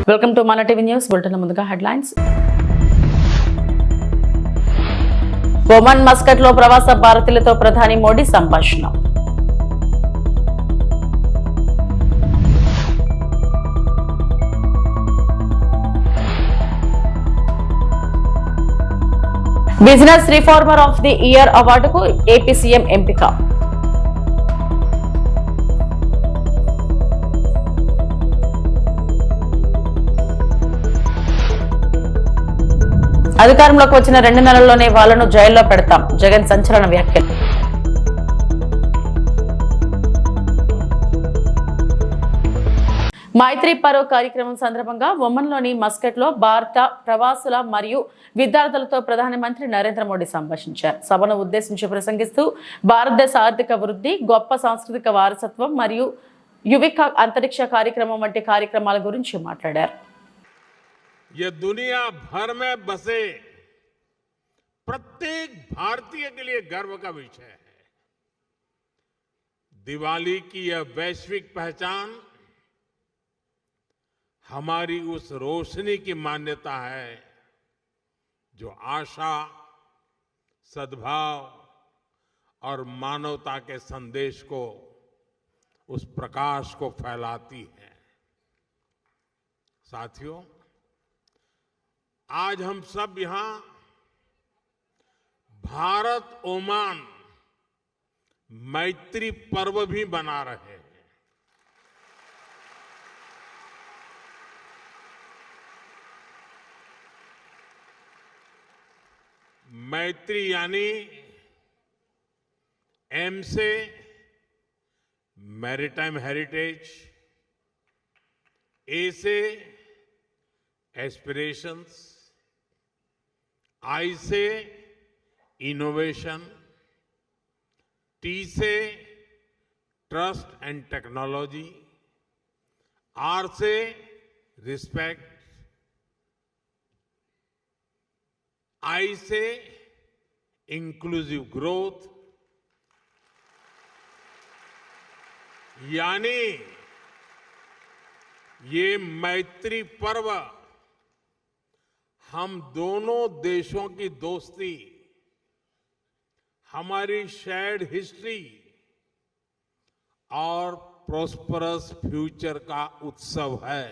Welcome to మన TV news bulletin. ముందుగా headlines. Oman Muscat లో ప్రవాస భారతీయులతో ప్రధాని మోడీ సంభాషణ. Business reformer of the year అవార్డుకు ఏపీ సీఎం ఎంపిక. అధికారంలోకి వచ్చిన 2 నెలల్లోనే వాళ్లను జైల్లో పెడతాం, జగన్ సంచలన వ్యాఖ్యలు. మైత్రి పరో కార్యక్రమం సందర్భంగా ఒమన్లోని మస్కట్ లో భారత ప్రవాసుల మరియు విద్యార్థులతో ప్రధానమంత్రి నరేంద్ర మోడీ సంభాషించారు. సభను ఉద్దేశించి ప్రసంగిస్తూ భారతదేశ ఆర్థిక వృద్ధి, గొప్ప సాంస్కృతిక వారసత్వం మరియు యువిక అంతరిక్ష కార్యక్రమం వంటి కార్యక్రమాల గురించి మాట్లాడారు. ये दुनिया भर में बसे प्रत्येक भारतीय के लिए गर्व का विषय है. दिवाली की यह वैश्विक पहचान हमारी उस रोशनी की मान्यता है जो आशा, सद्भाव और मानवता के संदेश को, उस प्रकाश को फैलाती है. साथियों, आज हम सब यहां भारत ओमान मैत्री पर्व भी मना रहे हैं. मैत्री यानी एम से मैरीटाइम हेरिटेज, ए से एस्पिरेशंस, आई से इनोवेशन, टी से ट्रस्ट एंड टेक्नोलॉजी, आर से रिस्पेक्ट, आई से इंक्लूसिव ग्रोथ, यानी ये मैत्री पर्व हम दोनों देशों की दोस्ती, हमारी शेयर्ड हिस्ट्री और प्रॉस्परस फ्यूचर का उत्सव है.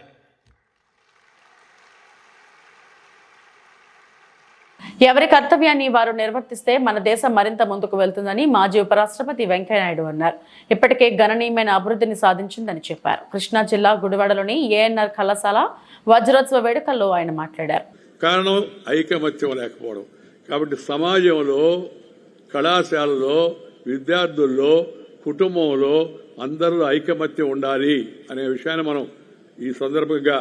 ఎవరి కర్తవ్యాన్ని వారు నిర్వర్తిస్తే మన దేశం మరింత ముందుకు వెళ్తుందని మాజీ ఉపరాష్ట్రపతి వెంకయ్యనాయుడు అన్నారు. ఇప్పటికే గణనీయమైన అభివృద్ధిని సాధించిందని చెప్పారు. కృష్ణా జిల్లా గుడివాడలోని ఏఎన్ఆర్ కళాశాల వజ్రోత్సవ వేడుకల్లో ఆయన మాట్లాడారు. కారణం ఐకమత్యం లేకపోవడం. కాబట్టి సమాజంలో, కళాశాలలో, విద్యార్థుల్లో, కుటుంబంలో అందరూ ఐకమత్యం ఉండాలి అనే విషయాన్ని మనం ఈ సందర్భంగా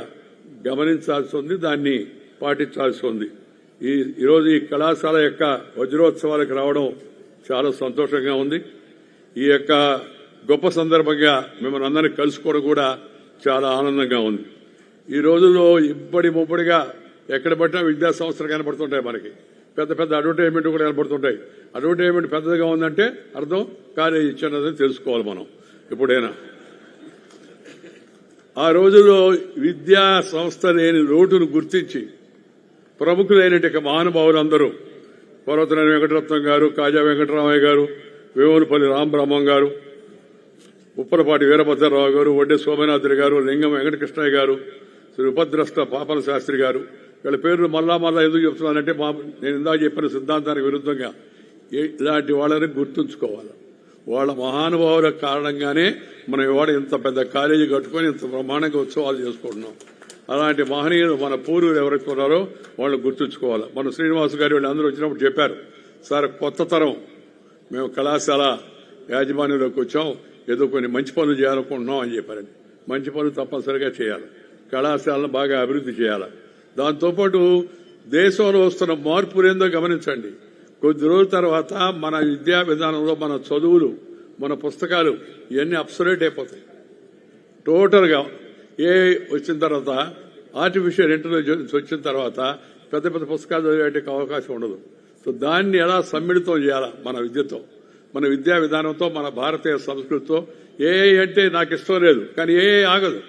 గమనించాల్సి ఉంది, దాన్ని పాటించాల్సి ఉంది. ఈరోజు ఈ కళాశాల యొక్క వజ్రోత్సవాలకు రావడం చాలా సంతోషంగా ఉంది. ఈ యొక్క గొప్ప సందర్భంగా మిమ్మల్ని అందరినీ కలుసుకోవడం కూడా చాలా ఆనందంగా ఉంది. ఈ రోజుల్లో ఇబ్బడి ముబ్బడిగా ఎక్కడ పట్టినా విద్యా సంస్థలు కనబడుతుంటాయి. మనకి పెద్ద పెద్ద అడ్వర్టైజ్మెంట్ కూడా కనబడుతుంటాయి. అడ్వర్టైజ్మెంట్ పెద్దగా ఉందంటే అర్థం కాలేజీ ఇచ్చినదని తెలుసుకోవాలి మనం ఎప్పుడైనా. ఆ రోజుల్లో విద్యా సంస్థ లేని లోటును గుర్తించి ప్రముఖులైన మహానుభావులందరూ పర్వతనేని వెంకటరత్నం గారు, కాజా వెంకటరామయ్య గారు, వేములపల్లి రామబ్రహ్మం గారు, ఉప్పలపాటి వీరభద్రరావు గారు, వడ్డే సోమనాథుడి గారు, లింగం వెంకటకృష్ణయ్య గారు, శ్రీ ఉపద్రష్ట పాపన శాస్త్రి గారు, వీళ్ళ పేర్లు మళ్ళా ఎందుకు చెప్తున్నానంటే నేను ఇందాక చెప్పిన సిద్ధాంతానికి విరుద్ధంగా ఇలాంటి వాళ్ళని గుర్తుంచుకోవాలి. వాళ్ళ మహానుభావుల కారణంగానే మనం ఇవాళ ఇంత పెద్ద కాలేజీ కట్టుకుని ఇంత బ్రహ్మాండంగా ఉత్సవాలు చేసుకుంటున్నాం. అలాంటి మహనీయులు మన పూర్వులు ఎవరైతే ఉన్నారో వాళ్ళు గుర్తుంచుకోవాలి. మన శ్రీనివాస్ గారు వీళ్ళందరూ వచ్చినప్పుడు చెప్పారు, సార్ కొత్త తరం మేము కళాశాల యాజమాన్యంలోకి వచ్చాం, ఏదో కొన్ని మంచి పనులు చేయాలనుకుంటున్నాం అని చెప్పారండి. మంచి పనులు తప్పనిసరిగా చేయాలి, కళాశాలను బాగా అభివృద్ధి చేయాలి. దాంతోపాటు దేశంలో వస్తున్న మార్పులేందో గమనించండి. కొద్ది రోజుల తర్వాత మన విద్యా విధానంలో మన చదువులు, మన పుస్తకాలు ఇవన్నీ అబ్సొల్యూట్ అయిపోతాయి. టోటల్గా వచ్చిన తర్వాత, ఆర్టిఫిషియల్ ఇంటెలిజెన్స్ వచ్చిన తర్వాత పెద్ద పెద్ద పుస్తకాలు చదివేటికి అవకాశం ఉండదు. సో దాన్ని ఎలా సమ్మిళితం చేయాలా మన విద్యతో, మన విద్యా విధానంతో, మన భారతీయ సంస్కృతితో. ఏ అంటే నాకు ఇష్టం లేదు, కానీ ఆగదు,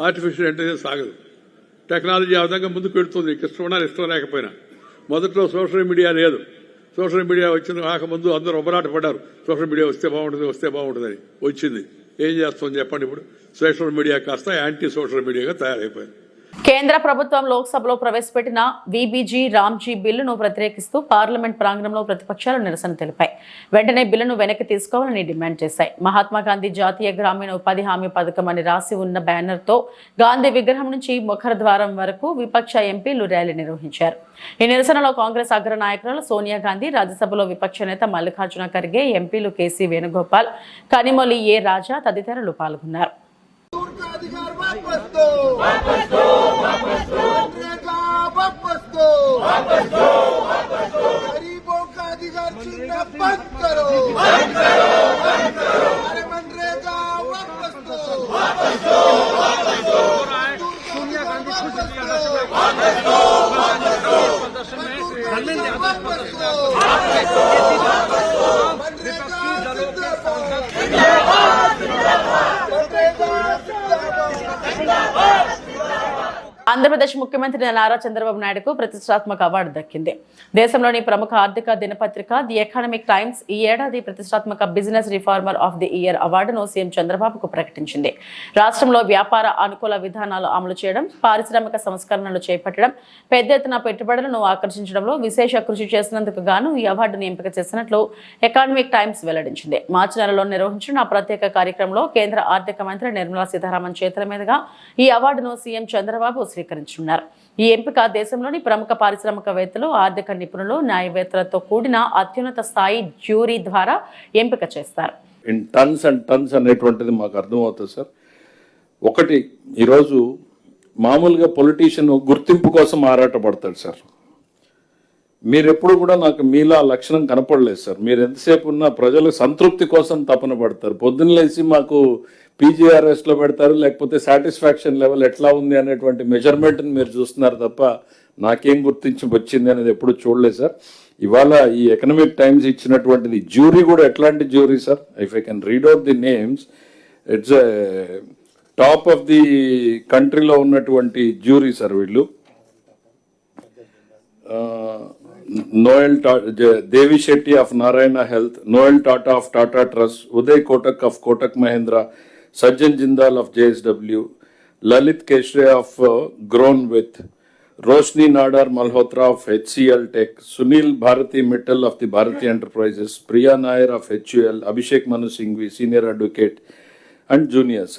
ఆర్టిఫిషియల్ ఇంటెలిజెన్స్ ఆగదు. టెక్నాలజీ ఆ విధంగా ముందుకు వెళ్తుంది. ఇష్టం ఉండాలి, ఇష్టం లేకపోయినా. మొదట్లో సోషల్ మీడియా లేదు. సోషల్ మీడియా వచ్చిన కాకముందు అందరూ ఒబరాట పడ్డారు. సోషల్ మీడియా వస్తే బాగుంటుందని వచ్చింది. ఏం చేస్తామని చెప్పండి. ఇప్పుడు సోషల్ మీడియా కాస్త యాంటీ సోషల్ మీడియాగా తయారైపోయింది. కేంద్ర ప్రభుత్వం లోక్సభలో ప్రవేశపెట్టిన వీబీజీ రామ్జీ బిల్లును వ్యతిరేకిస్తూ పార్లమెంట్ ప్రాంగణంలో ప్రతిపక్షాలు నిరసన తెలిపాయి. వెంటనే బిల్లును వెనక్కి తీసుకోవాలని డిమాండ్ చేశాయి. మహాత్మాగాంధీ జాతీయ గ్రామీణ ఉపాధి హామీ పథకం అని రాసి ఉన్న బ్యానర్తో గాంధీ విగ్రహం నుంచి ముఖరద్వారం వరకు విపక్ష ఎంపీలు ర్యాలీ నిర్వహించారు. ఈ నిరసనలో కాంగ్రెస్ అగ్ర నాయకురాలు సోనియా గాంధీ, రాజ్యసభలో విపక్ష నేత మల్లికార్జున ఖర్గే, ఎంపీలు కేసీ వేణుగోపాల్, కనిమొళి ఏ రాజా తదితరులు పాల్గొన్నారు. अधिकार वापस दो, वापस दो, वापस दो, मनरेगा वापस दो, वापस दो, वापस दो, गरीबों का अधिकार छीनना बंद करो, बंद करो, बंद करो, अरे मनरेगा वापस दो, वापस दो, वापस दो, सोनिया गांधी खुद वापस दो, वापस दो, वापस दो, वापस दो, मनरेगा ఆంధ్రప్రదేశ్ ముఖ్యమంత్రి నారా చంద్రబాబు నాయుడుకు ప్రతిష్టాత్మక అవార్డు దక్కింది. దేశంలోని ప్రముఖ ఆర్థిక దినపత్రిక ది ఎకనామిక్ టైమ్స్ ఈ ఏడాది ప్రతిష్టాత్మక business reformer of the year అవార్డును సీఎం చంద్రబాబుకు ప్రకటించింది. రాష్ట్రంలో వ్యాపార అనుకూల విధానాలు అమలు చేయడం, పారిశ్రామిక సంస్కరణలు చేపట్టడం, పెద్ద ఎత్తున పెట్టుబడులను ఆకర్షించడంలో విశేష కృషి చేసినందుకు గాను ఈ అవార్డును ఎంపిక చేసినట్లు ఎకనామిక్ టైమ్స్ వెల్లడించింది. మార్చి నెలలో నిర్వహించిన ప్రత్యేక కార్యక్రమంలో కేంద్ర ఆర్థిక మంత్రి నిర్మలా సీతారామన్ చేతుల మీదుగా ఈ అవార్డును సీఎం చంద్రబాబు స్వీకరించనున్నారు. ఈ ఎంపిక దేశంలోని ప్రముఖ పారిశ్రామికవేత్తలు, ఆర్థిక నిపుణులు, న్యాయవేత్తలతో కూడిన అత్యున్నత స్థాయి జ్యూరీ ద్వారా ఎంపిక చేస్తారు. ఇన్ టన్స్ అండ్ టన్స్ అనేటువంటిది మాకు అర్థమవుతుంది సార్. ఒకటి, ఈరోజు మామూలుగా పొలిటీషియన్ గుర్తింపు కోసం ఆరాటపడతాడు సార్. మీరు ఎప్పుడు కూడా నాకు మీలో ఆ లక్షణం కనపడలేదు సార్. మీరు ఎంతసేపు ఉన్నా ప్రజల సంతృప్తి కోసం తపన పడతారు. పొద్దున్న లేచి మాకు పీజీఆర్ఎస్లో పెడతారు, లేకపోతే సాటిస్ఫాక్షన్ లెవెల్ ఎట్లా ఉంది అనేటువంటి మెజర్మెంట్ని మీరు చూస్తున్నారు తప్ప నాకేం గుర్తించి వచ్చింది అనేది ఎప్పుడు చూడలేదు సార్. ఇవాళ ఈ ఎకనామిక్ టైమ్స్ ఇచ్చినటువంటిది జ్యూరీ కూడా ఎట్లాంటి jury sir? If I can read out the names, it's top of the కంట్రీలో ఉన్నటువంటి జ్యూరీ సార్ వీళ్ళు. Noel Devi Shetty of Narayana Health, Noel Tata of Tata Trust, Uday Kotak of Kotak Mahindra, Sajjan Jindal of JSW, Lalit Keshre of Grown With, Roshni Nadar Malhotra of HCL Tech, Sunil Bharati Mittal of the Bharati Enterprises, Priya Nair of HUL, Abhishek Manu Singhvi, Senior Advocate, and juniors.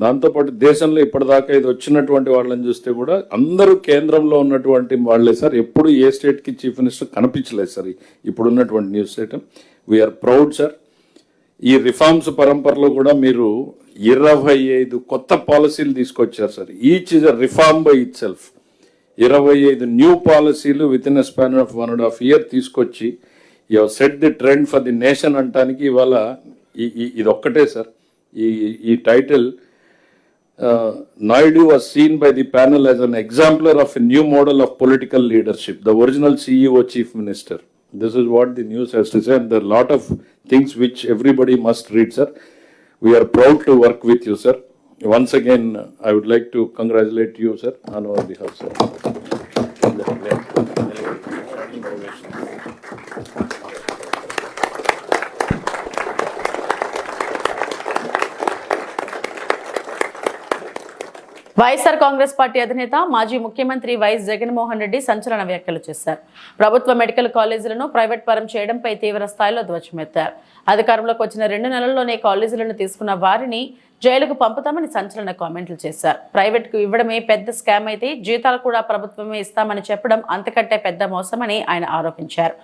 దాంతోపాటు దేశంలో ఇప్పటిదాకా ఇది వచ్చినటువంటి వాళ్ళని చూస్తే కూడా అందరూ కేంద్రంలో ఉన్నటువంటి వాళ్ళే సార్. ఎప్పుడు ఏ స్టేట్కి చీఫ్ మినిస్టర్ కనిపించలేదు సార్ ఇప్పుడున్నటువంటి news item. We're proud sir. ఈ రిఫార్మ్స్ పరంపరలో కూడా మీరు 25 కొత్త పాలసీలు తీసుకొచ్చారు sir. Each is a reform by itself. 25 new పాలసీలు within a span of 1.5 year తీసుకొచ్చి you have set the trend for the nation అంటానికి ఇవాళ ఇది ఒక్కటే సార్. ఈ title Naidu was seen by the panel as an exemplar of a new model of political leadership, the original CEO chief minister. This is what the news has to say, and there are a lot of things which everybody must read, sir. We are proud to work with you, sir. Once again, I would like to congratulate you, sir, on our behalf, sir. YSR Congress party అధినేత మాజీ ముఖ్యమంత్రి YS Jaganmohan Reddy సంచలన వ్యాఖ్యలు చేశారు. ప్రభుత్వ medical కాలేజీలను private పరం చేయడంపై తీవ్ర స్థాయిలో ధ్వజమెత్తారు. అధికారంలోకి వచ్చిన 2 నెలల్లోనే కాలేజీలను తీసుకున్న వారిని జైలుకు పంపుతామని సంచలన కామెంట్లు చేశారు. ప్రైవేట్కు ఇవ్వడమే పెద్ద స్కామ్ అయితే జీతాలు కూడా ప్రభుత్వమే ఇస్తామని చెప్పడం అంతకంటే పెద్ద మోసమని ఆయన ఆరోపించారు.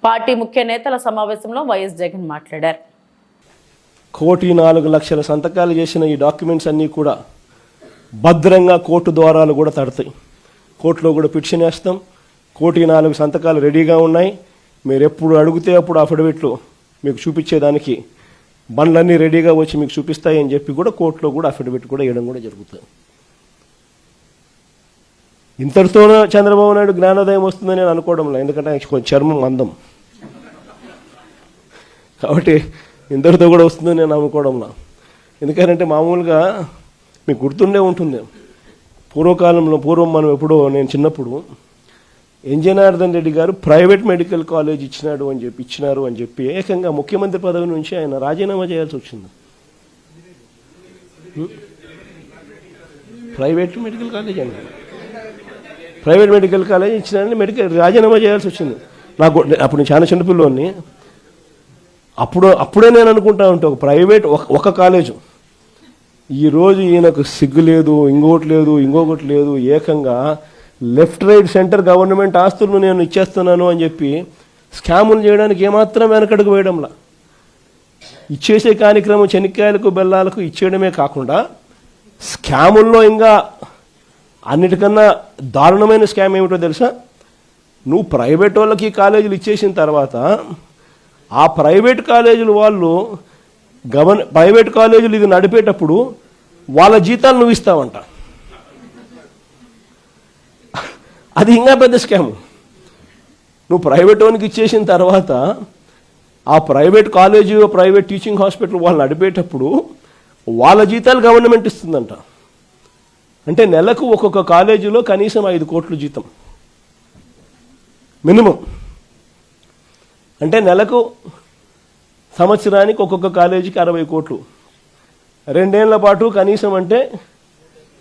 పార్టీ ముఖ్య నేతల సమావేశంలో వైఎస్ జగన్ మాట్లాడారు. 1,04,00,000 సంతకాలు చేసిన ఈ డాక్యుమెంట్స్ అన్నీ కూడా భద్రంగా కోర్టు ద్వారాలు కూడా తడతాయి. కోర్టులో కూడా పిటిషన్ వేస్తాం. 1,04,00,000 సంతకాలు రెడీగా ఉన్నాయి. మీరు ఎప్పుడు అడిగితే అప్పుడు అఫిడవిట్లు మీకు చూపించేదానికి బండ్లన్నీ రెడీగా వచ్చి మీకు చూపిస్తాయి అని చెప్పి కూడా కోర్టులో కూడా అఫిడవిట్ కూడా వేయడం కూడా జరుగుతుంది. ఇంతటితోనే చంద్రబాబు నాయుడు జ్ఞానోదయం వస్తుందని నేను అనుకోవడం లేదు. ఎందుకంటే కొంచెం చర్మం అందం కాబట్టి ఇంతటితో కూడా వస్తుందని నేను అనుకోవడంలా. ఎందుకంటే మామూలుగా మీకు గుర్తుండే ఉంటుంది, పూర్వం మనం ఎప్పుడో నేను చిన్నప్పుడు జనార్దన్ రెడ్డి గారు ప్రైవేట్ మెడికల్ కాలేజ్ ఇచ్చినారు అని చెప్పి ఏకంగా ముఖ్యమంత్రి పదవి నుంచి ఆయన రాజీనామా చేయాల్సి వచ్చింది. ప్రైవేట్ మెడికల్ కాలేజ్ ఇచ్చినారని రాజీనామా చేయాల్సి వచ్చింది. నాకు అప్పుడు నేను చాలా చిన్నపిల్లోని. అప్పుడే నేను అనుకుంటా ఉంటే ఒక ప్రైవేట్ ఒక కాలేజు, ఈరోజు ఈయనకు సిగ్గు లేదు, ఇంకొకటి లేదు, ఏకంగా లెఫ్ట్ రైట్ సెంటర్ గవర్నమెంట్ ఆస్తులను నేను ఇచ్చేస్తున్నాను అని చెప్పి స్కాములు చేయడానికి ఏమాత్రం వెనకడుగు వేయడంలా. ఇచ్చేసే కార్యక్రమం చెనిక్కాయలకు బెల్లాలకు ఇచ్చేయడమే కాకుండా స్కాముల్లో ఇంకా అన్నిటికన్నా దారుణమైన స్కామ్ ఏమిటో తెలుసా? నువ్వు ప్రైవేట్ వాళ్ళకి కాలేజీలు ఇచ్చేసిన తర్వాత ఆ ప్రైవేట్ కాలేజీలు వాళ్ళు ప్రైవేట్ కాలేజీలు ఇది నడిపేటప్పుడు వాళ్ళ జీతాలు నువ్వు ఇస్తావంట. అది ఇంకా పెద్ద స్కామ్. నువ్వు ప్రైవేట్ వానికి ఇచ్చేసిన తర్వాత ఆ private college private teaching hospital వాళ్ళు నడిపేటప్పుడు వాళ్ళ జీతాలు గవర్నమెంట్ ఇస్తుందంట. అంటే నెలకు ఒక్కొక్క కాలేజీలో కనీసం 5 కోట్ల జీతం మినిమం. అంటే నెలకు సంవత్సరానికి ఒక్కొక్క కాలేజీకి 60 కోట్లు, 2 ఏళ్ల పాటు కనీసం అంటే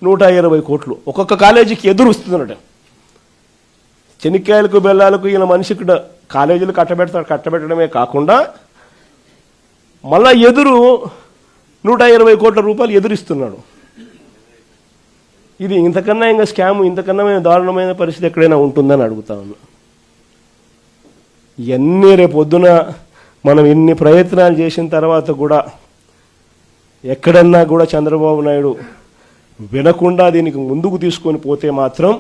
120 కోట్లు ఒక్కొక్క కాలేజీకి ఎదురు వస్తుందన్నట. చెనిక్కాయలకు బెల్లాలకు ఈయన మనిషికి కాలేజీలు కట్టబెట్టడమే కాకుండా మళ్ళా ఎదురు 120 కోట్ల రూపాయలు ఎదురిస్తున్నాడు. ఇది ఇంతకన్నా ఇంకా స్కామ్, ఇంతకన్నా దారుణమైన పరిస్థితి ఎక్కడైనా ఉంటుందని అడుగుతా ఉన్నా. ఇవన్నీ రేపొద్దున మనం ఇన్ని ప్రయత్నాలు చేసిన తర్వాత కూడా ఎక్కడన్నా కూడా చంద్రబాబు నాయుడు వినకుండా దీనికి ముందుకు తీసుకొని పోతే మాత్రం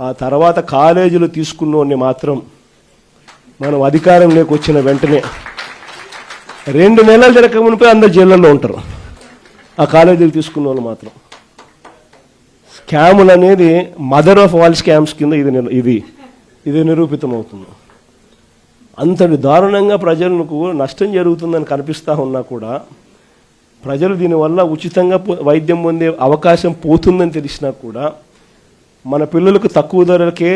ఆ తర్వాత కాలేజీలు తీసుకున్నోడిని మాత్రం మనం అధికారంలోకి వచ్చిన వెంటనే 2 నెలలు జరగక మునిపే అందరు జైళ్ళల్లో ఉంటారు. ఆ కాలేజీలు తీసుకున్న వాళ్ళు మాత్రం. స్కాములు అనేది మదర్ ఆఫ్ ఆల్ స్కామ్స్ కింద ఇది నిరూపితమవుతుంది. అంతటి దారుణంగా ప్రజలకు నష్టం జరుగుతుందని కనిపిస్తూ ఉన్నా కూడా ప్రజలు దీనివల్ల ఉచితంగా వైద్యం పొందే అవకాశం పోతుందని తెలిసినా కూడా మన పిల్లలకు తక్కువ ధరకే,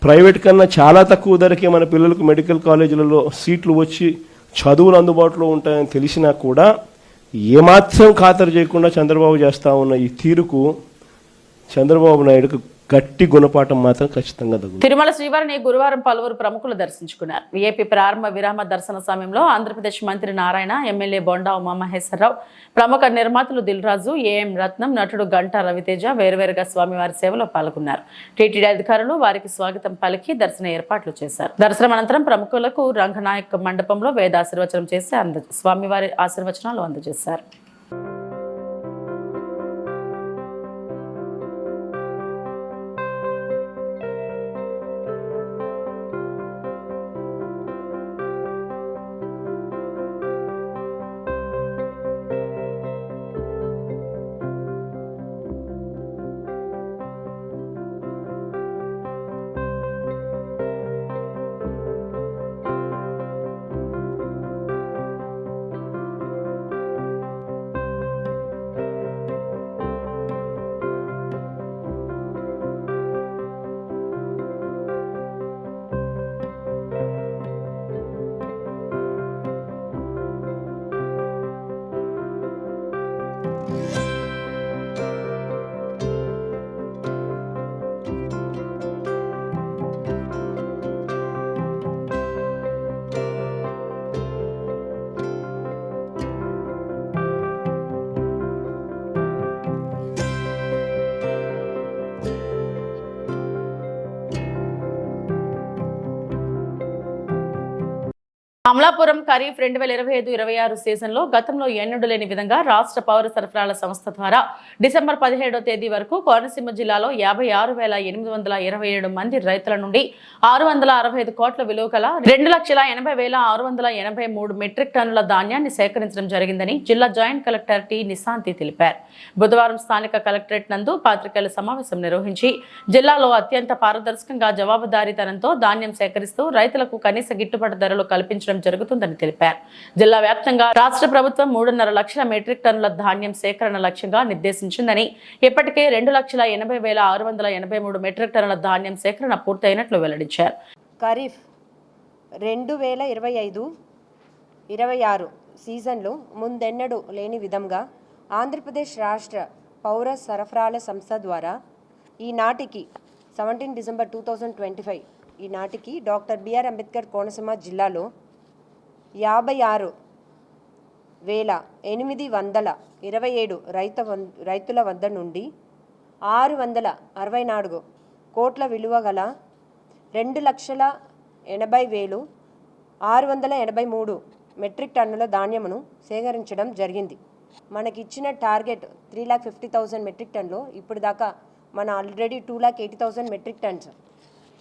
ప్రైవేట్ కన్నా చాలా తక్కువ ధరకే మన పిల్లలకు మెడికల్ కాలేజీలలో సీట్లు వచ్చి చదువులు అందుబాటులో ఉంటాయని తెలిసినా కూడా ఏమాత్రం ఖాతరు చేయకుండా చంద్రబాబు చేస్తూ ఉన్న ఈ తీరుకు చంద్రబాబు నాయుడుకు గట్టి గుణపాఠం మాత్రం ఖచ్చితంగా తగ్గుతుంది. తిరుమల శ్రీవారిని గురువారం పలువురు ప్రముఖులు దర్శించుకున్నారు. ఏపీ ప్రారంభ విరామ దర్శన సమయంలో ఆంధ్రప్రదేశ్ మంత్రి నారాయణ, ఎమ్మెల్యే బొండా ఉమామహేశ్వరరావు, ప్రముఖ నిర్మాతలు దిల్ రాజు, ఏఎం రత్నం, నటుడు గంటా రవితేజ వేరువేరుగా స్వామివారి సేవలో పాల్గొన్నారు. టీటీడీ అధికారులు వారికి స్వాగతం పలికి దర్శన ఏర్పాట్లు చేశారు. దర్శనం అనంతరం ప్రముఖులకు రంగనాయక్ మండపంలో వేదాశీర్వచనం చేసి స్వామివారి ఆశీర్వచనాలు అందజేశారు. అమలాపురం ఖరీఫ్ 2025-26 సీజన్లో గతంలో ఎన్నడూ లేని విధంగా రాష్ట్ర పౌర సరఫరాల సంస్థ ద్వారా డిసెంబర్ 17వ తేదీ వరకు కోనసీమ జిల్లాలో 56,827 మంది రైతుల నుండి 665 కోట్ల విలువ గల 2,80,683 మెట్రిక్ టన్నుల ధాన్యాన్ని సేకరించడం జరిగిందని జిల్లా జాయింట్ కలెక్టర్ టి నిశాంతి తెలిపారు. బుధవారం స్థానిక కలెక్టరేట్ నందు పాత్రికేయుల సమావేశం నిర్వహించి జిల్లాలో అత్యంత పారదర్శకంగా జవాబుదారీతనంతో ధాన్యం సేకరిస్తూ రైతులకు కనీస గిట్టుబాటు ధరలు కల్పించడం సేకరించడం జరుగుతుందని తెలిపారు. జిల్లా వ్యాప్తంగా రాష్ట్ర ప్రభుత్వం 3.5 లక్షల మెట్రిక్ టన్నుల ధాన్యం సేకరణ లక్ష్యంగా నిర్దేశించిందని, ఇప్పటికే 2,80,683 మెట్రిక్ టన్నుల ధాన్యం సేకరణ పూర్తయినట్లు వెల్లడించారు. ఖరీఫ్ 2025-26 సీజన్లో ముందెన్నడూ లేని విధంగా ఆంధ్రప్రదేశ్ రాష్ట్ర పౌర సరఫరాల సంస్థ ద్వారా ఈనాటికి 17 డిసెంబర్ 2025 ఈనాటికి డాక్టర్ బిఆర్ అంబేద్కర్ కోనసీమ జిల్లాలో 56,827 రైతుల వద్ద నుండి 664 కోట్ల విలువ గల 2,80,683 మెట్రిక్ టన్నుల ధాన్యమును సేకరించడం జరిగింది. మనకిచ్చిన టార్గెట్ 3,50,000 మెట్రిక్ టన్నులో ఇప్పుడు దాకా మన ఆల్రెడీ 2,80,000 మెట్రిక్ టన్స్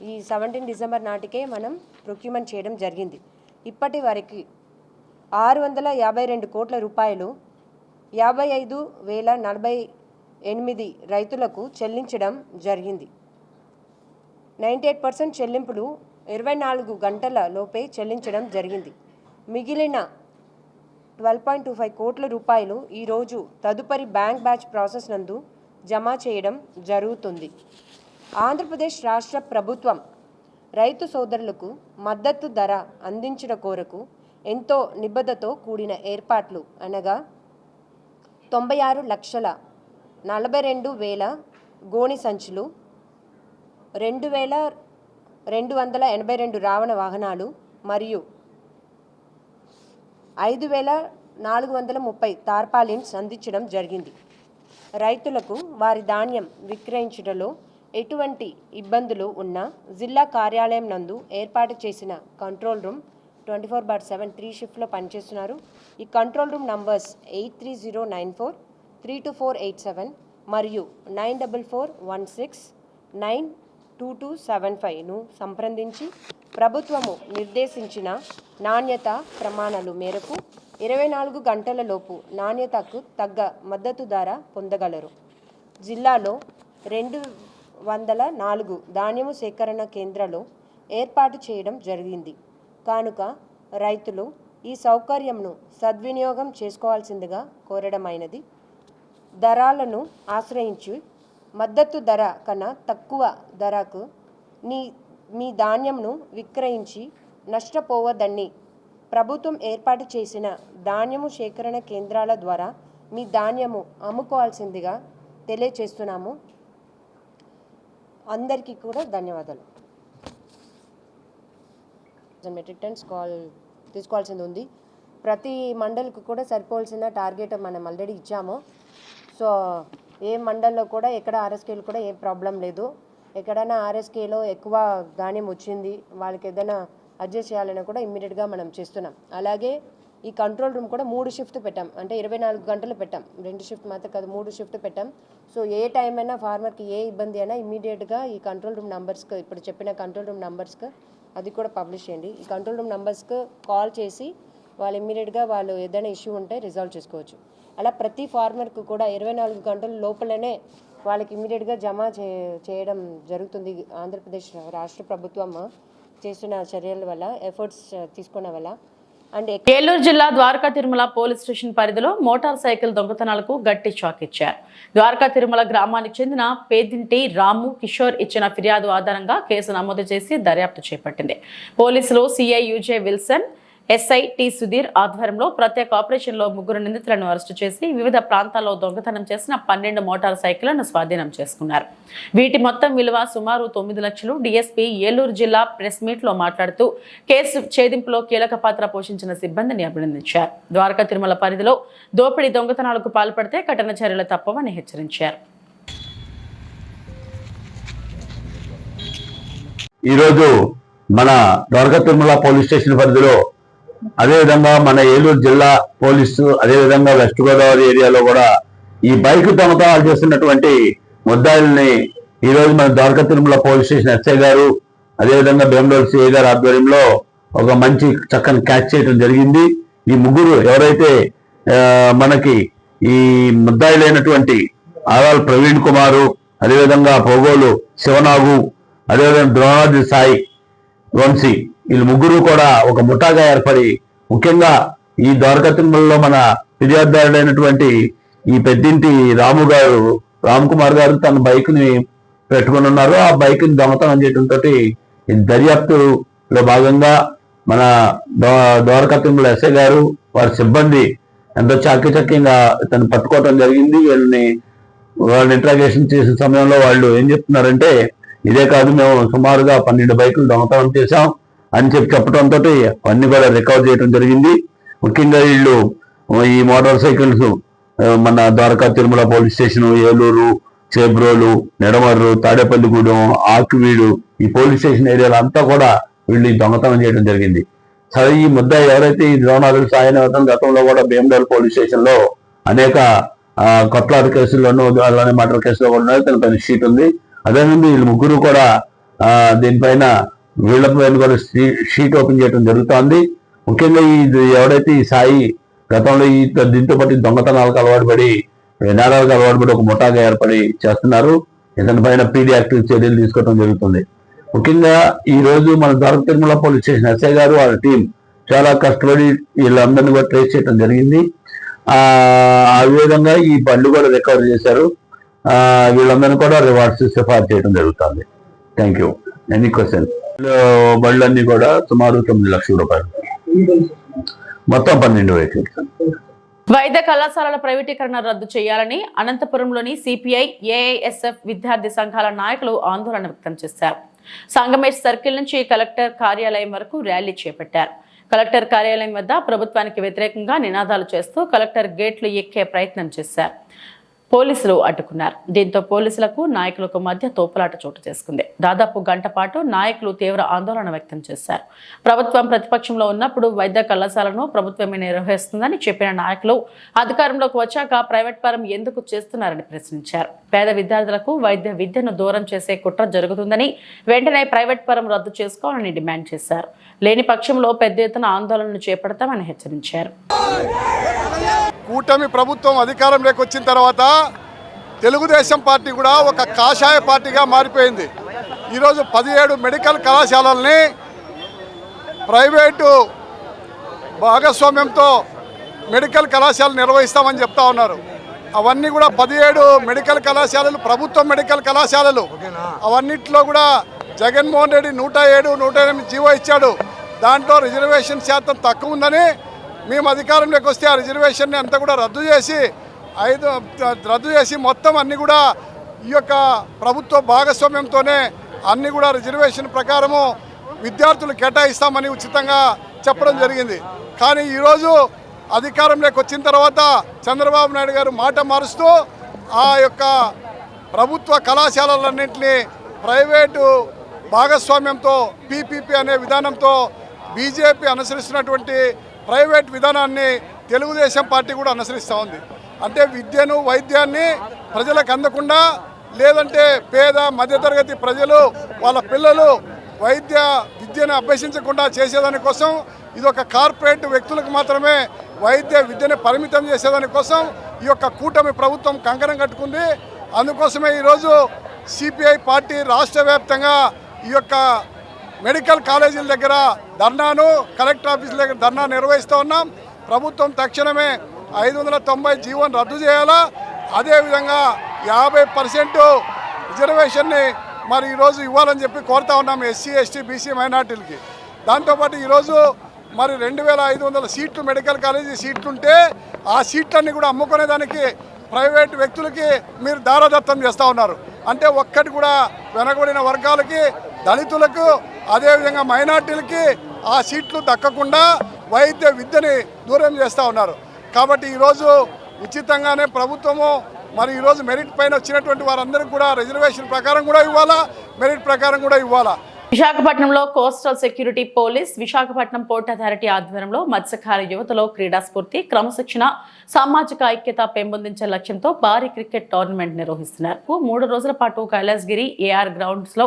ఈ 17 డిసెంబర్ నాటికే మనం ప్రొక్యూర్మెంట్ చేయడం జరిగింది. ఇప్పటి వరకు 652 కోట్ల రూపాయలు 55,048 రైతులకు చెల్లించడం జరిగింది. 98% చెల్లింపులు 24 గంటల లోపే చెల్లించడం జరిగింది. మిగిలిన 12.25 కోట్ల రూపాయలు ఈరోజు తదుపరి బ్యాంక్ బ్యాచ్ ప్రాసెస్ నందు జమ చేయడం జరుగుతుంది. ఆంధ్రప్రదేశ్ రాష్ట్ర ప్రభుత్వం రైతు సోదరులకు మద్దతు ధర అందించడం కొరకు ఎంతో నిబద్ధతతో కూడిన ఏర్పాట్లు అనగా 96,42,000 గోని సంచులు, 2,282 రావణ వాహనాలు మరియు 5,430 తార్పాలిన్స్ అందించడం జరిగింది. రైతులకు వారి ధాన్యం విక్రయించడంలో ఎటువంటి ఇబ్బందులు ఉన్నా జిల్లా కార్యాలయం నందు ఏర్పాటు చేసిన కంట్రోల్ రూమ్ 24/7 3 షిఫ్ట్లో పనిచేస్తున్నారు. ఈ కంట్రోల్ రూమ్ నంబర్స్ 8309432487 మరియు 9441692275ను సంప్రదించి ప్రభుత్వము నిర్దేశించిన నాణ్యత ప్రమాణాలు మేరకు 24 గంటలలోపు నాణ్యతకు తగ్గ మద్దతు ధర పొందగలరు. జిల్లాలో 204 ధాన్యము సేకరణ కేంద్రాలు ఏర్పాటు చేయడం జరిగింది కనుక రైతులు ఈ సౌకర్యంను సద్వినియోగం చేసుకోవాల్సిందిగా కోరడమైనది. ధరలను ఆశ్రయించి మద్దతు ధర కన్నా తక్కువ ధరకు మీ ధాన్యంను విక్రయించి నష్టపోవద్దని ప్రభుత్వం ఏర్పాటు చేసిన ధాన్యము సేకరణ కేంద్రాల ద్వారా మీ ధాన్యము అమ్ముకోవాల్సిందిగా తెలియచేస్తున్నాము. అందరికీ కూడా ధన్యవాదాలు. మెట్రిక్ టన్స్ తీసుకోవాల్సింది ఉంది. ప్రతి మండలికి కూడా సరిపోవాల్సిన టార్గెట్ మనం ఆల్రెడీ ఇచ్చాము. సో ఏ మండల్లో కూడా ఎక్కడ ఆర్ఎస్కేలో కూడా ఏ ప్రాబ్లం లేదు. ఎక్కడైనా ఆర్ఎస్కేలో ఎక్కువ ధాన్యం వచ్చింది వాళ్ళకి ఏదైనా అడ్జస్ట్ చేయాలని కూడా ఇమ్మీడియట్గా మనం చేస్తున్నాం. అలాగే ఈ కంట్రోల్ రూమ్ కూడా 3 షిఫ్ట్ పెట్టాం, అంటే 24 గంటలు పెట్టాం, 2 షిఫ్ట్ మాత్రం కాదు 3 షిఫ్ట్ పెట్టాం. సో ఏ టైం అయినా ఫార్మర్కి ఏ ఇబ్బంది అయినా ఇమ్మీడియట్గా ఈ కంట్రోల్ రూమ్ నంబర్స్కి ఇప్పుడు చెప్పిన కంట్రోల్ రూమ్ నంబర్స్కి అది కూడా పబ్లిష్ చేయండి. ఈ కంట్రోల్ రూమ్ నంబర్స్కి కాల్ చేసి వాళ్ళు ఇమ్మీడియట్గా వాళ్ళు ఏదైనా ఇష్యూ ఉంటే రిజాల్వ్ చేసుకోవచ్చు. అలా ప్రతి ఫార్మర్కి కూడా 24 గంటల లోపలనే వాళ్ళకి ఇమ్మీడియట్గా జమ చేయడం జరుగుతుంది. ఆంధ్రప్రదేశ్ రాష్ట్ర ప్రభుత్వం చేస్తున్న చర్యల వల్ల ఎఫర్ట్స్ తీసుకున్న వల్ల. అండ్ ఏలూరు జిల్లా ద్వారకా తిరుమల పోలీస్ స్టేషన్ పరిధిలో మోటార్ సైకిల్ దొంగతనాలకు గట్టి షాక్ ఇచ్చారు. ద్వారకా తిరుమల గ్రామానికి చెందిన పేదింటి రాము కిషోర్ ఇచ్చిన ఫిర్యాదు ఆధారంగా కేసు నమోదు చేసి దర్యాప్తు చేపట్టింది. పోలీసులు CI UJ Wilson, SI T Sudheer ఆధ్వర్యంలో ప్రత్యేక ఆపరేషన్లో 3 నిందితులను అరెస్టు చేసి వివిధ ప్రాంతాల్లో దొంగతనం చేసిన 12 మోటార్ సైకిళ్లను స్వాధీనం చేసుకున్నారు. వీటి మొత్తం విలువ సుమారు 9 లక్షలు. డీఎస్పీ ఏలూరు జిల్లా ప్రెస్ మీట్ లో మాట్లాడుతూ కేసు ఛేదింపులో కీలక పాత్ర పోషించిన సిబ్బందిని అభినందించారు. ద్వారకా తిరుమల పరిధిలో దోపిడీ దొంగతనాలకు పాల్పడితే కఠిన చర్యలు తప్పవని హెచ్చరించారు. ఈరోజు మన ద్వారకా తిరుమల పోలీస్ స్టేషన్ పరిధిలో, అదేవిధంగా మన ఏలూరు జిల్లా పోలీసు, అదేవిధంగా వెస్ట్ గోదావరి ఏరియాలో కూడా ఈ బైక్ దొంగతనాలు చేస్తున్నటువంటి ముద్దాయిల్ని ఈరోజు మన Dwaraka Tirumala police station SI గారు, అదేవిధంగా బెంగళూరు సిఐ గారు ఆధ్వర్యంలో ఒక మంచి చక్కని క్యాచ్ చేయడం జరిగింది. ఈ 3 ఎవరైతే మనకి ఈ ముద్దాయిలైనటువంటి ఆరాల్ ప్రవీణ్ కుమారు, అదేవిధంగా పోగోలు శివనాగు, అదేవిధంగా ద్రోణాద్రి సాయి వంశీ, వీళ్ళు ముగ్గురు కూడా ఒక ముఠాగా ఏర్పడి ముఖ్యంగా ఈ ద్వారకా తిరుమలలో మన ఫిర్యాదుదారుడైనటువంటి ఈ పెద్దింటి రామ్ కుమార్ గారు తన బైక్ ని పెట్టుకుని ఉన్నారు. ఆ బైక్ ని దొంగతనం చేయడంతో దర్యాప్తులో భాగంగా మన ద్వారకా తిరుమల ఎస్ఐ గారు వారి సిబ్బంది ఎంతో చాకచక్యంగా ఇతను పట్టుకోవడం జరిగింది. వాళ్ళని ఇంట్రాగేషన్ చేసే సమయంలో వాళ్ళు ఏం చెప్తున్నారంటే, ఇదే కాదు మేము సుమారుగా 12 బైకులు దొంగతనం చేశాం అని చెప్పడంతో అన్ని కూడా రికవర్ చేయడం జరిగింది. ముఖ్యంగా వీళ్ళు ఈ మోటార్ సైకిల్స్ మన ద్వారకా తిరుమల పోలీస్ స్టేషన్, ఏలూరు, చేబ్రోలు, నెడమర్రు, తాడేపల్లిగూడెం, ఆకువీడు ఈ పోలీస్ స్టేషన్ ఏరియాలో అంతా కూడా వీళ్ళు దొంగతనం చేయడం జరిగింది. సరే, ఈ ముద్ద ఎవరైతే ఈ ద్రోణాదులు సాయనివతం గతంలో కూడా భీమడోల్ పోలీస్ స్టేషన్ లో అనేక కొట్లాట కేసుల్లోనూ అలానే మర్డర్ కేసులో కూడా ఉన్నాయో తన పైన షీట్ ఉంది. అదేవిధంగా వీళ్ళు ముగ్గురు కూడా దీనిపైన వీళ్ళపైన కూడా షీట్ ఓపెన్ చేయడం జరుగుతోంది. ముఖ్యంగా ఎవరైతే ఈ సాయి గతంలో దీంతో పాటు దొంగతనాలకు అలవాటు పడి నేరాలకు అలవాటు పడి ఒక ముఠాగా ఏర్పడి చేస్తున్నారు. ఇతని పైన పీడీ యాక్ట్ చర్యలు తీసుకోవడం జరుగుతుంది. ముఖ్యంగా ఈ రోజు మన Dwaraka Tirumala police station SI గారు వాళ్ళ టీం చాలా కష్టపడి వీళ్ళందరినీ కూడా ట్రేస్ చేయడం జరిగింది. ఆ విధంగా ఈ బండ్లు కూడా రికవర్ చేశారు. వీళ్ళందరినీ కూడా రివార్డ్స్ సిఫార్సు చేయడం జరుగుతుంది. Thank you. Any question? బళ్ళన్నీ కూడా సుమారు 9 లక్షల రూపాయలు, మొత్తం 12 వెహికల్స్. వైద్య కళాశాలల ప్రైవేటీకరణ రద్దు చేయాలని అనంతపురంలోని సిపిఐ, ఏఐఎస్ఎఫ్ విద్యార్థి సంఘాల నాయకులు ఆందోళన వ్యక్తం చేశారు. సంగమేష్ సర్కిల్ నుంచి కలెక్టర్ కార్యాలయం వరకు ర్యాలీ చేపట్టారు. కలెక్టర్ కార్యాలయం వద్ద ప్రభుత్వానికి వ్యతిరేకంగా నినాదాలు చేస్తూ కలెక్టర్ గేట్లు ఎక్కే ప్రయత్నం చేశారు. పోలీసులు అడ్డుకున్నారు. దీంతో పోలీసులకు నాయకులకు మధ్య తోపులాట చోటు చేసుకుంది. దాదాపు గంట పాటు నాయకులు తీవ్ర ఆందోళన వ్యక్తం చేశారు. ప్రభుత్వం ప్రతిపక్షంలో ఉన్నప్పుడు వైద్య కళాశాలను ప్రభుత్వమే నిర్వహిస్తుందని చెప్పిన నాయకులు అధికారంలోకి వచ్చాక ప్రైవేట్ పరం ఎందుకు చేస్తున్నారని ప్రశ్నించారు. పేద విద్యార్థులకు వైద్య విద్యను దూరం చేసే కుట్ర జరుగుతుందని, వెంటనే ప్రైవేట్ పరం రద్దు చేసుకోవాలని డిమాండ్ చేశారు. లేని పక్షంలో పెద్ద ఎత్తున ఆందోళనలు చేపడతామని హెచ్చరించారు. కూటమి ప్రభుత్వం అధికారంలోకి వచ్చిన తర్వాత తెలుగుదేశం పార్టీ కూడా ఒక కాషాయ పార్టీగా మారిపోయింది. ఈరోజు 17 మెడికల్ కళాశాలల్ని ప్రైవేటు భాగస్వామ్యంతో మెడికల్ కళాశాలలు నిర్వహిస్తామని చెప్తా ఉన్నారు. అవన్నీ కూడా 17 మెడికల్ కళాశాలలు ప్రభుత్వ మెడికల్ కళాశాలలు. అవన్నిట్లో కూడా జగన్మోహన్ రెడ్డి 107, 108 జీవో ఇచ్చాడు. దాంట్లో రిజర్వేషన్ శాతం తక్కువ ఉందని మేము అధికారంలోకి వస్తే ఆ రిజర్వేషన్ని అంతా కూడా రద్దు చేసి మొత్తం అన్ని కూడా ఈ యొక్క ప్రభుత్వ భాగస్వామ్యంతోనే అన్ని కూడా రిజర్వేషన్ ప్రకారము విద్యార్థులు కేటాయిస్తామని ఉచితంగా చెప్పడం జరిగింది. కానీ ఈరోజు అధికారంలోకి వచ్చిన తర్వాత చంద్రబాబు నాయుడు గారు మాట మారుస్తూ ఆ యొక్క ప్రభుత్వ కళాశాలలన్నింటినీ ప్రైవేటు భాగస్వామ్యంతో పీపీపీ అనే విధానంతో బీజేపీ అనుసరిస్తున్నటువంటి ప్రైవేట్ విధానాన్ని తెలుగుదేశం పార్టీ కూడా అనుసరిస్తూ ఉంది. అంటే విద్యను, వైద్యాన్ని ప్రజలకు అందకుండా, లేదంటే పేద మధ్యతరగతి ప్రజలు వాళ్ళ పిల్లలు విద్యను అభ్యసించకుండా చేసేదానికోసం, ఇది ఒక కార్పొరేట్ వ్యక్తులకు మాత్రమే వైద్య విద్యను పరిమితం చేసేదానికోసం ఈ యొక్క కూటమి ప్రభుత్వం కంకణం కట్టుకుంది. అందుకోసమే ఈరోజు సిపిఐ పార్టీ రాష్ట్ర వ్యాప్తంగా ఈ యొక్క మెడికల్ కాలేజీల దగ్గర ధర్నాను, కలెక్టర్ ఆఫీసుల దగ్గర ధర్నా నిర్వహిస్తూ ఉన్నాం. ప్రభుత్వం తక్షణమే 590 జీవోను రద్దు చేయాలా, అదేవిధంగా 50% రిజర్వేషన్ని మరి ఈరోజు ఇవ్వాలని చెప్పి కోరుతా ఉన్నాం ఎస్సీ, ఎస్టీ, బీసీ మైనార్టీలకి. దాంతోపాటు ఈరోజు మరి 2500 సీట్లు మెడికల్ కాలేజీ సీట్లుంటే ఆ సీట్లన్నీ కూడా అమ్ముకునేదానికి ప్రైవేట్ వ్యక్తులకి మీరు దారదత్తం చేస్తూ ఉన్నారు. అంటే ఒక్కటి కూడా వెనకబడిన వర్గాలకి, దళితులకు, అదేవిధంగా మైనార్టీలకి ఆ సీట్లు దక్కకుండా వైద్య విద్యని దూరం చేస్తూ ఉన్నారు. కాబట్టి ఈరోజు ఉచితంగానే ప్రభుత్వము మరి ఈరోజు మెరిట్ పైన వచ్చినటువంటి వారందరికీ కూడా రిజర్వేషన్ ప్రకారం కూడా ఇవ్వాలా, మెరిట్ ప్రకారం కూడా ఇవ్వాలా. విశాఖపట్నంలో coastal security police, Visakhapatnam port authority ఆధ్వర్యంలో మత్స్యకార యువతలో క్రీడా స్ఫూర్తి, క్రమశిక్షణ, సామాజిక ఐక్యత పెంపొందించే లక్ష్యంతో భారీ క్రికెట్ టోర్నమెంట్ నిర్వహిస్తున్నారు. 3 రోజుల పాటు కైలాసగిరి ఏఆర్ గ్రౌండ్స్ లో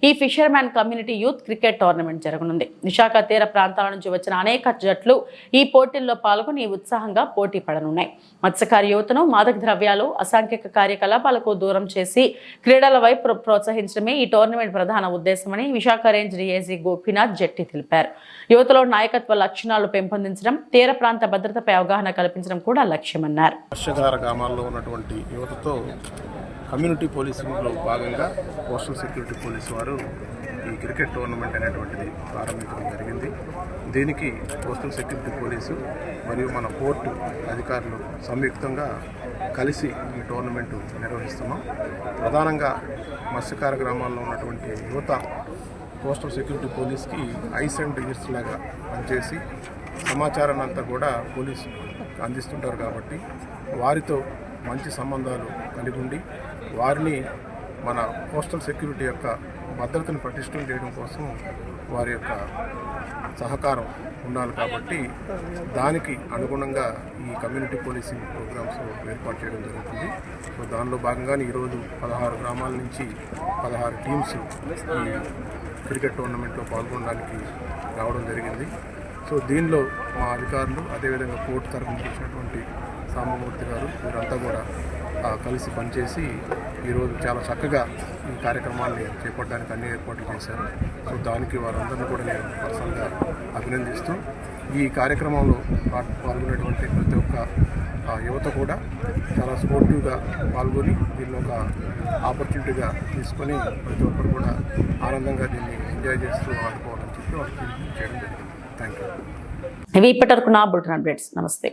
ఈ fisherman community youth cricket tournament జరగనుంది. విశాఖ తీర ప్రాంతాల నుంచి వచ్చిన అనేక జట్లు ఈ పోటీల్లో పాల్గొని ఉత్సాహంగా పోటీ పడనున్నాయి. మత్స్యకార యువతను మాదక ద్రవ్యాలు, అసాంఘిక కార్యకలాపాలకు దూరం చేసి క్రీడల వైపు ప్రోత్సహించడమే ఈ టోర్నమెంట్ ప్రధాన ఉద్దేశమని విశాఖ రేంజ్ డీఐజీ గోపీనాథ్ జెట్టి తెలిపారు. యువతలో నాయకత్వ లక్షణాలు పెంపొందించడం, తీర ప్రాంత భద్రతపై అవగాహన కల్పించడం కూడా లక్ష్యమన్నారు. వర్షధార గ్రామాల్లో ఉన్నటువంటి యువతతో కమ్యూనిటీ పోలీసింగ్లో భాగంగా కోస్టల్ సెక్యూరిటీ పోలీసు వారు ఈ క్రికెట్ టోర్నమెంట్ అనేటువంటిది ప్రారంభించడం జరిగింది. దీనికి కోస్టల్ సెక్యూరిటీ పోలీసు మరియు మన పోర్టు అధికారులు సంయుక్తంగా కలిసి ఈ టోర్నమెంటు నిర్వహిస్తున్నాం. ప్రధానంగా మత్స్యకార గ్రామాల్లో ఉన్నటువంటి యువత కోస్టల్ సెక్యూరిటీ పోలీస్కి ఐస్ అండ్ ఇయర్స్ లాగా పనిచేసి సమాచారాన్ని అంతా కూడా పోలీసు అందిస్తుంటారు. కాబట్టి వారితో మంచి సంబంధాలు కలిగి ఉండి వారిని మన కోస్టల్ సెక్యూరిటీ యొక్క భద్రతను పటిష్టం చేయడం కోసం వారి యొక్క సహకారం ఉండాలి. కాబట్టి దానికి అనుగుణంగా ఈ కమ్యూనిటీ పోలీసింగ్ ప్రోగ్రామ్స్ ఏర్పాటు చేయడం జరుగుతుంది. సో దానిలో భాగంగానే ఈరోజు 16 గ్రామాల నుంచి 16 టీమ్స్ ఈ క్రికెట్ టోర్నమెంట్లో పాల్గొనడానికి రావడం జరిగింది. సో దీనిలో మా అధికారులు అదేవిధంగా కోర్టు తరఫున వచ్చినటువంటి సాంబమూర్తి గారు వీరంతా కూడా కలిసి పనిచేసి ఈరోజు చాలా చక్కగా ఈ కార్యక్రమాన్ని చేపట్టడానికి అన్ని ఏర్పాట్లు చేశారు. సో దానికి వారందరినీ కూడా నేను పర్సనల్గా అభినందిస్తూ ఈ కార్యక్రమంలో పాల్గొనేటువంటి ప్రతి ఒక్క యువత కూడా చాలా స్పోర్టివ్గా పాల్గొని దీన్ని ఒక ఆపర్చునిటీగా తీసుకొని ప్రతి ఒక్కరు కూడా ఆనందంగా దీన్ని ఎంజాయ్ చేస్తూ ఆడుకోవాలని చెప్పి వాళ్ళకి చేయడం జరిగింది. Thank you. ఇవి ఇప్పటివరకు నా బులెటిన్ అప్డేట్స్. నమస్తే.